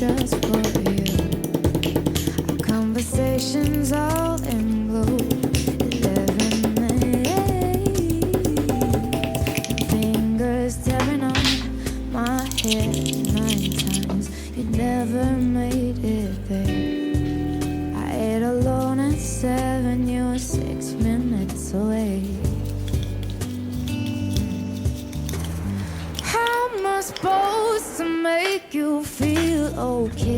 just for you. Our conversations all in blue. 11 a.m. Fingers tearing on my head 9 times. You never made it there. I ate alone at 7. You were 6 minutes away. How am I supposed to make you feel okay?